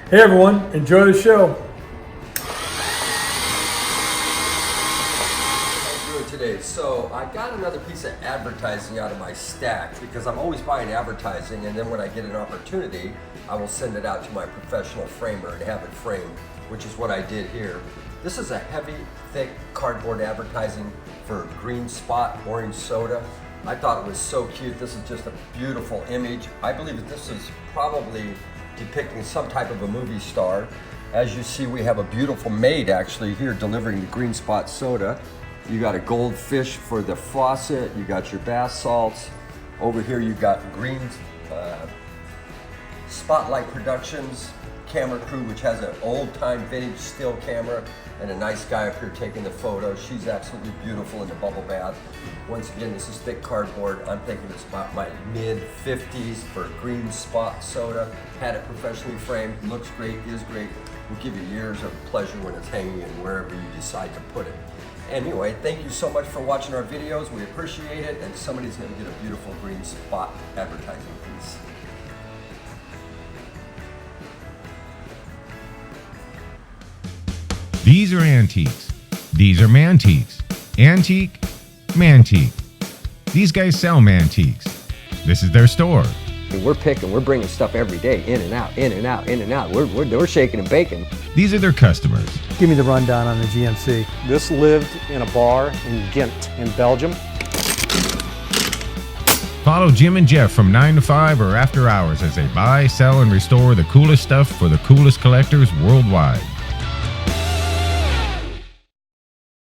Hey everyone, enjoy the show. How you doing today? So I got another piece of advertising out of my stack because I'm always buying advertising, and then when I get an opportunity, I will send it out to my professional framer and have it framed, which is what I did here. This is a heavy, thick cardboard advertising for green spot orange soda. I thought it was so cute. This is just a beautiful image. I believe that this is probably depicting some type of a movie star. As you see, we have a beautiful maid actually here delivering the green spot soda. You got a goldfish for the faucet. You got your bath salts. Over here you got green Spotlight Productions camera crew, which has an old-time vintage still camera, and a nice guy up here taking the photo. She's absolutely beautiful in the bubble bath. Once again, this is thick cardboard. I'm thinking it's about my mid-50s for green spot soda. Had it professionally framed. Looks great, is great. Will give you years of pleasure when it's hanging in wherever you decide to put it. Anyway, thank you so much for watching our videos. We appreciate it, and somebody's going to get a beautiful green spot advertising piece. These are antiques. These are Mantiques. Antique, Mantique. These guys sell Mantiques. This is their store. We're bringing stuff every day, in and out, in and out, in and out. We're shaking and baking. These are their customers. Give me the rundown on the GMC. This lived in a bar in Ghent in Belgium. Follow Jim and Jeff from 9 to 5 or after hours as they buy, sell, and restore the coolest stuff for the coolest collectors worldwide.